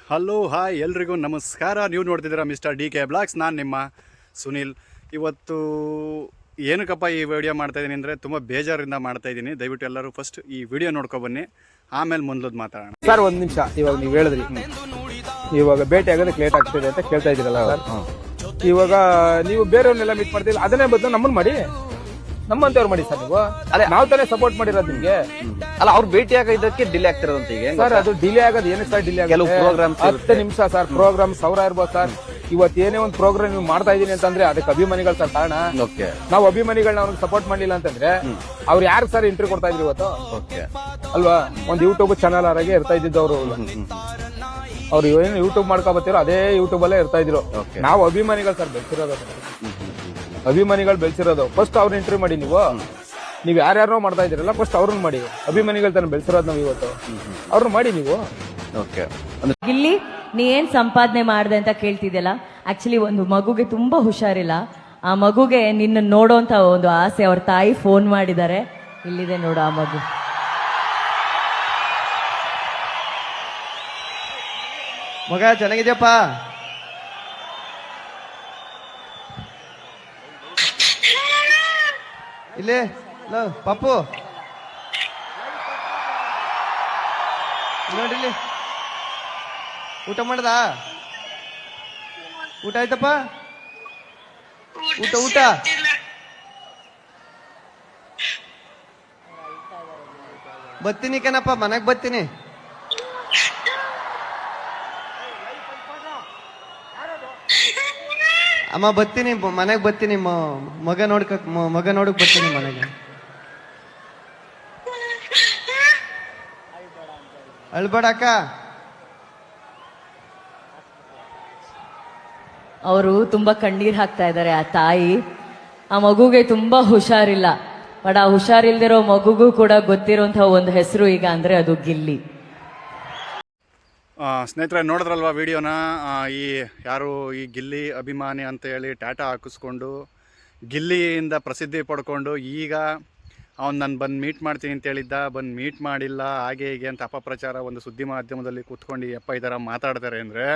Hello hi ಎಲ್ರಿಗೂ ನಮಸ್ಕಾರ. ನೀವು ನೋಡ್ತಿದ್ದೀರಾ ಮಿಸ್ಟರ್ ಡಿ ಕೆ ಬ್ಲಾಗ್ಸ್. ನಾನು ನಿಮ್ಮ ಸುನಿಲ್. ಇವತ್ತು ಏನಕ್ಕಪ್ಪ ಈ ವಿಡಿಯೋ ಮಾಡ್ತಾಯಿದ್ದೀನಿ ಅಂದರೆ ತುಂಬ ಬೇಜಾರಿಂದ ಮಾಡ್ತಾಯಿದ್ದೀನಿ. ದಯವಿಟ್ಟು ಎಲ್ಲರೂ ಫಸ್ಟ್ ಈ ವಿಡಿಯೋ ನೋಡ್ಕೊಬನ್ನಿ, ಆಮೇಲೆ ಮುಂದೋದು ಮಾತಾಡೋಣ. ಸರ್ ಒಂದು ನಿಮಿಷ, ಇವಾಗ ನೀವು ಹೇಳಿದ್ರಿ ಇವಾಗ ಭೇಟಿ ಆಗೋದಕ್ಕೆ ಲೇಟ್ ಆಗ್ತಿದೆ ಅಂತ ಕೇಳ್ತಾ ಇದ್ದೀರಲ್ಲ ಸರ್. ಇವಾಗ ನೀವು ಬೇರೆಯವ್ರನ್ನೆಲ್ಲ ಮೀಟ್ ಮಾಡ್ತಿಲ್ಲ, ಅದನ್ನೇ ಬದಲು ನಮ್ಮನ್ನು ಮಾಡಿ, ನಮ್ಮಂತವ್ರು ಮಾಡಿ ಸರ್. ನೀವು ಅದೇ ನಾವು ತಾನೇ ಸಪೋರ್ಟ್ ಮಾಡಿರೋದು ನಿಮ್ಗೆ. ಅಲ್ಲ, ಅವ್ರು ಭೇಟಿ ಆಗೋದಕ್ಕೆ ಡಿಲೇ ಆಗ್ತಿರೋದಂತ ಈಗ ಸರ್. ಅದು ಡಿಲೇ ಆಗೋದು ಏನಕ್ಕೆ ಸರ್ ಡಿಲೇ ಕೆಲವು ಪ್ರೋಗ್ರಾಮ್ 10 ನಿಮಿಷ ಸರ್. ಪ್ರೋಗ್ರಾಮ್ 1000 ಇರ್ಬೋದು ಸರ್. ಇವತ್ತು ಏನೇ ಒಂದು ಪ್ರೋಗ್ರಾಮ್ ನೀವು ಮಾಡ್ತಾ ಇದೀನಿ ಅಂತಂದ್ರೆ ಅದಕ್ಕೆ ಅಭಿಮಾನಿಗಳು ಸರ್ ಕಾರಣ. ನಾವು ಅಭಿಮಾನಿಗಳನ್ನ ಅವ್ರಿಗೆ ಸಪೋರ್ಟ್ ಮಾಡ್ಲಿಲ್ಲ ಅಂತಂದ್ರೆ ಅವ್ರು ಯಾರು ಸರ್ ಇಂಟರ್ವ್ಯೂ ಕೊಡ್ತಾ ಇದ್ರು ಇವತ್ತು ಅಲ್ವಾ? ಒಂದು ಯೂಟ್ಯೂಬ್ ಚಾನಲ್ ಆರಾಗೆ ಇರ್ತಾ ಇದ್ದಿದ್ದು ಅವ್ರು ಏನು ಯೂಟ್ಯೂಬ್ ಮಾಡ್ಕೊಬತ್ತಿರೋ ಅದೇ ಯೂಟ್ಯೂಬ್ ಅಲ್ಲೇ ಇರ್ತಾ ಇದ್ರು. ನಾವು ಅಭಿಮಾನಿಗಳು ಸರ್ ಬೆಳೆಸಿರೋದು, ಅಭಿಮಾನಿಗಳು ಬೆಳೆಸಿರೋದು. ಫಸ್ಟ್ ಅವ್ರನ್ನ ಇಂಟರ್ವ್ಯೂ ಮಾಡಿ. ನೀವು ಯಾರ್ಯಾರೋ ಮಾಡ್ತಾ ಇದ್ದೀರಲ್ಲ, ಫಸ್ಟ್ ಅವ್ರನ್ನ ಮಾಡಿ. ಅಭಿಮಾನಿಗಳು ತಾನು ಬೆಳೆಸಿರೋದು ನಾವು ಇವತ್ತು, ಅವ್ರನ್ನ ಮಾಡಿ ನೀವು. ಗಿಲ್ಲಿ, ನೀ ಏನ್ ಸಂಪಾದನೆ ಮಾಡಿದೆ ಅಂತ ಕೇಳ್ತಿದ್ಯಲ್ಲ, ಆಕ್ಚುಲಿ ಒಂದು ಮಗುಗೆ ತುಂಬಾ ಹುಷಾರಿಲ್ಲ. ಆ ಮಗುಗೆ ನಿನ್ನ ನೋಡೋಂತ ಒಂದು ಆಸೆ. ಅವ್ರ ತಾಯಿ ಫೋನ್ ಮಾಡಿದ್ದಾರೆ, ಇಲ್ಲಿದೆ ನೋಡು ಆ ಮಗು. ಮಗ ಚೆನ್ನಾಗಿದ್ಯಪ್ಪ? ಇಲ್ಲಿ ಪಾಪು ನೋಡಿಲ್ಲಿ, ಊಟ ಮಾಡ್ದ? ಊಟ ಆಯ್ತಪ್ಪ? ಊಟ ಬರ್ತೀನಿ ಕಣಪ್ಪ, ಮನೆಗ್ ಬರ್ತೀನಿ. ಅಮ್ಮ ಬರ್ತೀನಿ, ಮನೆಗ್ ಬರ್ತೀನಿ. ಮಗ ನೋಡಕ್ ಬರ್ತೀನಿ ಮನೆಗೆ. ಅಳ್ಬೇಡ ಅಕ್ಕ. ಅವರು ತುಂಬಾ ಕಣ್ಣೀರ್ ಹಾಕ್ತಾ ಇದ್ದಾರೆ ಆ ತಾಯಿ. ಆ ಮಗುಗೆ ತುಂಬಾ ಹುಷಾರಿಲ್ಲ. ಬಟ್ ಆ ಹುಷಾರಿಲ್ದಿರೋ ಮಗುಗೂ ಕೂಡ ಗೊತ್ತಿರೋಂತಹ ಒಂದು ಹೆಸರು ಈಗ ಅಂದ್ರೆ ಅದು ಗಿಲ್ಲಿ. ಸ್ನೇಹಿತರೆ, ನೋಡಿದ್ರಲ್ವ ವಿಡಿಯೋನ? ಯಾರು ಈ ಗಿಲ್ಲಿ ಅಭಿಮಾನಿ ಅಂತ ಹೇಳಿ ಟಾಟಾ ಹಾಕಿಸ್ಕೊಂಡು ಗಿಲ್ಲಿಯಿಂದ ಪ್ರಸಿದ್ಧಿ ಪಡ್ಕೊಂಡು ಈಗ ಅವ್ನು ನಾನು ಬಂದು ಮೀಟ್ ಮಾಡ್ತೀನಿ ಅಂತ ಹೇಳಿದ್ದ, ಬಂದು ಮೀಟ್ ಮಾಡಿಲ್ಲ, ಹಾಗೆ ಹೀಗೆ ಅಂತ ಅಪಪ್ರಚಾರ ಒಂದು ಸುದ್ದಿ ಮಾಧ್ಯಮದಲ್ಲಿ ಕೂತ್ಕೊಂಡು ಈ ಥರ ಮಾತಾಡ್ತಾರೆ ಅಂದರೆ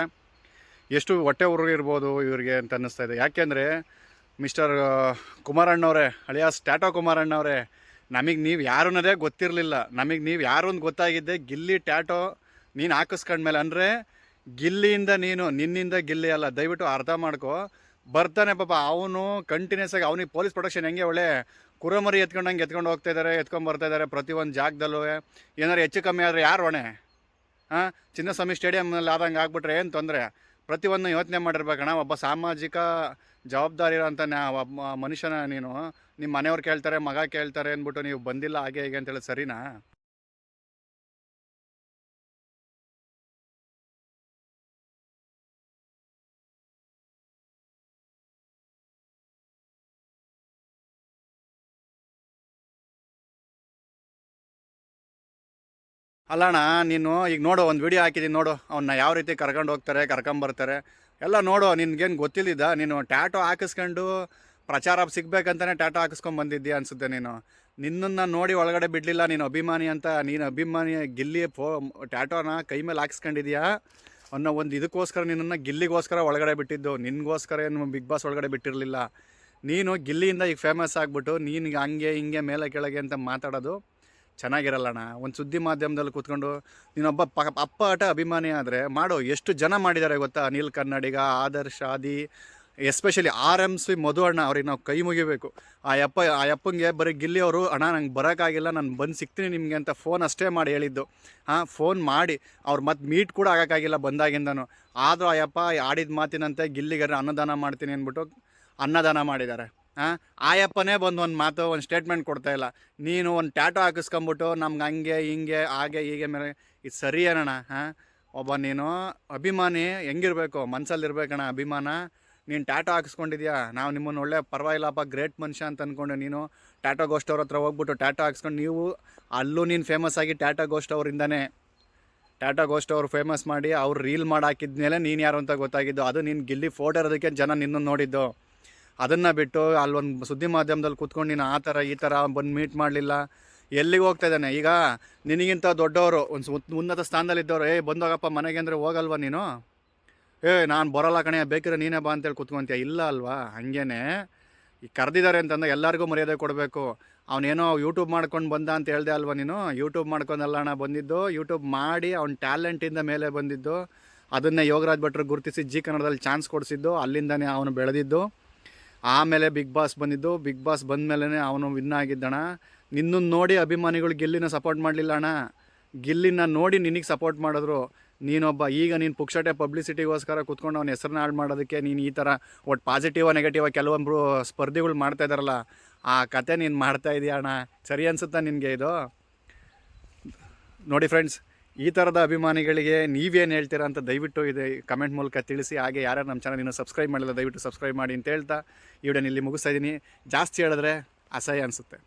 ಎಷ್ಟು ಹೊಟ್ಟೆ ಉರಿರ್ಬೋದು ಇವರಿಗೆ ಅಂತ ಅನ್ನಿಸ್ತಾ ಇದೆ. ಯಾಕೆಂದರೆ ಮಿಸ್ಟರ್ ಕುಮಾರಣ್ಣವರೇ, ಅಳಿಯಾಸ್ ಟಾಟಾ ಕುಮಾರಣ್ಣವರೇ, ನಮಗೆ ನೀವು ಯಾರು ಅನ್ನೋದೇ ಗೊತ್ತಿರಲಿಲ್ಲ. ನಮಗೆ ನೀವು ಯಾರು ಅಂತ ಗೊತ್ತಾಗಿದ್ದೆ ಗಿಲ್ಲಿ ಟ್ಯಾಟೋ ನೀನು ಹಾಕಿಸ್ಕೊಂಡ್ಮೇಲೆ. ಅಂದರೆ ಗಿಲ್ಲಿಯಿಂದ ನಿನ್ನಿಂದ ಗಿಲ್ಲಿ ಅಲ್ಲ, ದಯವಿಟ್ಟು ಅರ್ಥ ಮಾಡ್ಕೊ. ಬರ್ತಾನೆ ಪಾಪ ಅವನು ಕಂಟಿನ್ಯೂಸ್ ಆಗಿ. ಅವನಿಗೆ ಪೊಲೀಸ್ ಪ್ರೊಟೆಕ್ಷನ್ ಹೆಂಗೆ ಒಳ್ಳೆ ಕುರಮರಿ ಎತ್ಕೊಂಡಂಗೆ ಎತ್ಕೊಂಡು ಹೋಗ್ತಾ ಇದ್ದಾರೆ, ಬರ್ತಾಯಿದ್ದಾರೆ ಪ್ರತಿಯೊಂದು ಜಾಗದಲ್ಲೂ. ಏನಾರು ಹೆಚ್ಚು ಕಮ್ಮಿ ಆದರೆ ಯಾರು ಹೊಣೆ? ಚಿನ್ನಸ್ವಾಮಿ ಸ್ಟೇಡಿಯಮ್ನಲ್ಲಿ ಆದಂಗೆ ಆಗ್ಬಿಟ್ರೆ ಏನು ತೊಂದರೆ? ಪ್ರತಿಯೊಂದು ಯೋಚನೆ ಮಾಡಿರ್ಬೇಕಣ್ಣ. ಒಬ್ಬ ಸಾಮಾಜಿಕ ಜವಾಬ್ದಾರಿ ಇರೋಂಥ ಒಬ್ಬ ಮನುಷ್ಯನ ನೀನು. ನಿಮ್ಮ ಮನೆಯವ್ರು ಕೇಳ್ತಾರೆ, ಮಗ ಕೇಳ್ತಾರೆ ಅಂದ್ಬಿಟ್ಟು ನೀವು ಬಂದಿಲ್ಲ ಹಾಗೆ ಹೀಗೆ ಅಂತೇಳಿ ಸರಿನಾ? ಅಲ್ಲಣ್ಣ, ನೀನು ಈಗ ನೋಡು, ಒಂದು ವಿಡಿಯೋ ಹಾಕಿದ್ದೀನಿ ನೋಡು, ಅವನ್ನ ಯಾವ ರೀತಿ ಕರ್ಕೊಂಡು ಹೋಗ್ತಾರೆ, ಕರ್ಕೊಂಬರ್ತಾರೆ ಎಲ್ಲ ನೋಡು. ನಿನ್ಗೇನು ಗೊತ್ತಿಲ್ಲಿದ್ದ? ನೀನು ಟ್ಯಾಟೋ ಹಾಕಿಸ್ಕೊಂಡು ಪ್ರಚಾರ ಸಿಗ್ಬೇಕಂತಲೇ ಟ್ಯಾಟೋ ಹಾಕಿಸ್ಕೊಂಡು ಬಂದಿದ್ದೀಯ ಅನಿಸುತ್ತೆ. ನಿನ್ನನ್ನು ನೋಡಿ ಒಳಗಡೆ ಬಿಡಲಿಲ್ಲ. ನೀನು ಅಭಿಮಾನಿ ಅಂತ, ನೀನು ಅಭಿಮಾನಿ ಗಿಲ್ಲಿ ಟ್ಯಾಟೋನ ಕೈ ಮೇಲೆ ಹಾಕಿಸ್ಕೊಂಡಿದ್ಯಾ ಅನ್ನೋ ಒಂದು ಇದಕ್ಕೋಸ್ಕರ ನಿನ್ನನ್ನು ಗಿಲ್ಲಿಗೋಸ್ಕರ ಒಳಗಡೆ ಬಿಟ್ಟಿದ್ದು. ನಿನಗೋಸ್ಕರ ಏನು ಬಿಗ್ ಬಾಸ್ ಒಳಗಡೆ ಬಿಟ್ಟಿರಲಿಲ್ಲ. ನೀನು ಗಿಲ್ಲಿಯಿಂದ ಈಗ ಫೇಮಸ್ ಆಗಿಬಿಟ್ಟು ನೀನು ಹಂಗೆ ಹಿಂಗೆ ಮೇಲೆ ಕೆಳಗೆ ಅಂತ ಮಾತಾಡೋದು ಚೆನ್ನಾಗಿರಲ್ಲಣ್ಣ. ಒಂದು ಸುದ್ದಿ ಮಾಧ್ಯಮದಲ್ಲಿ ಕೂತ್ಕೊಂಡು ನೀನೊಬ್ಬ ಅಪ್ಪಾಟ ಅಭಿಮಾನಿ ಆದರೆ ಮಾಡು. ಎಷ್ಟು ಜನ ಮಾಡಿದ್ದಾರೆ ಗೊತ್ತಾ? ಅನಿಲ್ ಕನ್ನಡಿಗ, ಆದರ್ಶ್, ಆದಿ, ಎಸ್ಪೆಷಲಿ RMC ಮಧು ಅಣ್ಣ, ಅವ್ರಿಗೆ ನಾವು ಕೈ ಮುಗಿಬೇಕು. ಆ ಅಪ್ಪಂಗೆ ಬರೀ ಗಿಲ್ಲಿ ಅವರು, ಅಣ್ಣ ನಂಗೆ ಬರೋಕ್ಕಾಗಿಲ್ಲ, ನಾನು ಬಂದು ಸಿಗ್ತೀನಿ ನಿಮಗೆ ಅಂತ ಫೋನ್ ಅಷ್ಟೇ ಮಾಡಿ ಹೇಳಿದ್ದು. ಫೋನ್ ಮಾಡಿ ಅವ್ರು ಮತ್ತೆ ಮೀಟ್ ಕೂಡ ಆಗೋಕ್ಕಾಗಿಲ್ಲ ಬಂದಾಗಿಂದನು. ಆದರೂ ಆ ಅಪ್ಪ ಆಡಿದ ಮಾತಿನಂತೆ ಗಿಲ್ಲಿಗಾರ ಅನ್ನದಾನ ಮಾಡ್ತೀನಿ ಅಂದ್ಬಿಟ್ಟು ಅನ್ನದಾನ ಮಾಡಿದ್ದಾರೆ. ಆಯಪ್ಪನೇ ಬಂದು ಒಂದು ಮಾತು, ಒಂದು ಸ್ಟೇಟ್ಮೆಂಟ್ ಕೊಡ್ತಾಯಿಲ್ಲ. ನೀನು ಒಂದು ಟ್ಯಾಟೋ ಹಾಕಿಸ್ಕೊಂಬಿಟ್ಟು ನಮ್ಗೆ ಹಂಗೆ ಹಿಂಗೆ ಹಾಗೆ ಹೀಗೆ ಮೇಲೆ ಇದು ಸರಿ ಏನಣ್ಣ? ಒಬ್ಬ ನೀನು ಅಭಿಮಾನಿ ಹೆಂಗಿರ್ಬೇಕು? ಮನಸ್ಸಲ್ಲಿರ್ಬೇಕಣ್ಣ ಅಭಿಮಾನ. ನೀನು ಟ್ಯಾಟೋ ಹಾಕಿಸ್ಕೊಂಡಿದ್ಯಾ, ನಾವು ನಿಮ್ಮನ್ನು ಒಳ್ಳೆ ಪರವಾಗಿಲ್ಲಪ್ಪ ಗ್ರೇಟ್ ಮನುಷ್ಯ ಅಂತ ಅಂದ್ಕೊಂಡು ನೀನು ಟ್ಯಾಟೋ ಗೋಸ್ಟ್ ಅವ್ರ ಹತ್ರ ಹೋಗ್ಬಿಟ್ಟು ಟ್ಯಾಟೋ ಹಾಕ್ಸ್ಕೊಂಡು ನೀವು ಅಲ್ಲೂ ನೀನು ಫೇಮಸ್ ಆಗಿ ಟ್ಯಾಟೋ ಗೋಸ್ಟ್ ಅವರಿಂದನೇ. ಟ್ಯಾಟೋ ಗೋಸ್ಟ್ ಅವರು ಫೇಮಸ್ ಮಾಡಿ ಅವ್ರು ರೀಲ್ ಮಾಡಿ ಹಾಕಿದ್ಮೇಲೆ ನೀನು ಯಾರು ಅಂತ ಗೊತ್ತಾಗಿದ್ದು. ಅದು ನೀನು ಗಿಲ್ಲಿ ಫೋಟೋ ಇರೋದಕ್ಕೆ ಜನ ನಿನ್ನನ್ನು ನೋಡಿದ್ದು. ಅದನ್ನು ಬಿಟ್ಟು ಅಲ್ಲೊಂದು ಸುದ್ದಿ ಮಾಧ್ಯಮದಲ್ಲಿ ಕೂತ್ಕೊಂಡು ನೀನು ಆ ಥರ ಈ ಥರ ಬಂದು ಮೀಟ್ ಮಾಡಲಿಲ್ಲ, ಎಲ್ಲಿಗೆ ಹೋಗ್ತಾ ಇದ್ದಾನೆ ಈಗ? ನಿನಗಿಂತ ದೊಡ್ಡವರು ಒಂದು ಉನ್ನತ ಸ್ಥಾನದಲ್ಲಿದ್ದವರು ಬಂದೋಗಪ್ಪ ಮನೆಗೆ ಅಂದರೆ ಹೋಗಲ್ವ ನೀನು? ನಾನು ಬರೋಲ್ಲ ಕಣೆ, ಬೇಕಿದ್ರೆ ನೀನೇ ಬಾ ಅಂತೇಳಿ ಕುತ್ಕೊಂತೀಯ, ಇಲ್ಲ ಅಲ್ವಾ? ಹಾಗೇನೆ ಈಗ ಕರೆದಿದ್ದಾರೆ ಅಂತಂದ್ರೆ ಎಲ್ಲರಿಗೂ ಮರ್ಯಾದೆ ಕೊಡಬೇಕು. ಅವನೇನೋ ಯೂಟ್ಯೂಬ್ ಮಾಡ್ಕೊಂಡು ಬಂದ ಅಂತ ಹೇಳ್ದೆ ಅಲ್ವಾ ನೀನು? ಯೂಟ್ಯೂಬ್ ಮಾಡ್ಕೊಂಡಲ್ಲ ಅಣ್ಣ ಬಂದಿದ್ದು, ಯೂಟ್ಯೂಬ್ ಮಾಡಿ ಅವ್ನ ಟ್ಯಾಲೆಂಟಿಂದ ಮೇಲೆ ಬಂದಿದ್ದು. ಅದನ್ನೇ ಯೋಗರಾಜ್ ಭಟ್ರು ಗುರುತಿಸಿ ಜಿ ಕನ್ನಡದಲ್ಲಿ ಚಾನ್ಸ್ ಕೊಡಿಸಿದ್ದು, ಅಲ್ಲಿಂದನೇ ಅವನು ಬೆಳೆದಿದ್ದು. ಆಮೇಲೆ ಬಿಗ್ ಬಾಸ್ ಬಂದಿದ್ದು, ಬಿಗ್ ಬಾಸ್ ಬಂದಮೇಲೆ ಅವನು ವಿನ್ ಆಗಿದ್ದಣ. ನಿನ್ನನ್ನು ನೋಡಿ ಅಭಿಮಾನಿಗಳು ಗಿಲ್ಲಿನ ಸಪೋರ್ಟ್ ಮಾಡಲಿಲ್ಲ ಅಣ್ಣ, ಗಿಲ್ಲಿನ ನೋಡಿ ನಿನಗೆ ಸಪೋರ್ಟ್ ಮಾಡಿದ್ರು. ನೀನೊಬ್ಬ ಈಗ ನೀನು ಪುಕ್ಷಟೆ ಪಬ್ಲಿಸಿಟಿಗೋಸ್ಕರ ಕುತ್ಕೊಂಡು ಅವನ ಹೆಸರನ್ನ ಹಾಳು ಮಾಡೋದಕ್ಕೆ ನೀನು ಈ ಥರ ಒಟ್ಟು ಪಾಸಿಟಿವ ನೆಗೆಟಿವ ಕೆಲವೊಬ್ಬರು ಸ್ಪರ್ಧಿಗಳು ಮಾಡ್ತಾ ಇದ್ದಾರಲ್ಲ, ಆ ಕತೆ ನೀನು ಮಾಡ್ತಾ ಇದೀಯ ಅಣ್ಣ. ಸರಿ ಅನಿಸುತ್ತಾ ನಿನಗೆ ಇದು? ನೋಡಿ ಫ್ರೆಂಡ್ಸ್, ಈ ಥರದ ಅಭಿಮಾನಿಗಳಿಗೆ ನೀವೇನು ಹೇಳ್ತೀರಾ ಅಂತ ದಯವಿಟ್ಟು ಇದೆ ಕಮೆಂಟ್ ಮೂಲಕ ತಿಳಿಸಿ. ಹಾಗೆ ಯಾರ್ಯಾರು ನಮ್ಮ ಚಾನಲ್ ಇನ್ನೂ ಸಬ್ಸ್ಕ್ರೈಬ್ ಮಾಡಿಲ್ಲ ದಯವಿಟ್ಟು ಸಬ್ಸ್ಕ್ರೈಬ್ ಮಾಡಿ ಅಂತ ಹೇಳ್ತಾ ಈ ವಿಡಿಯೋನ ಇಲ್ಲಿ ಮುಗಿಸ್ತಾ ಇದ್ದೀನಿ. ಜಾಸ್ತಿ ಹೇಳಿದ್ರೆ ಅಸಹ್ಯ ಅನಿಸುತ್ತೆ.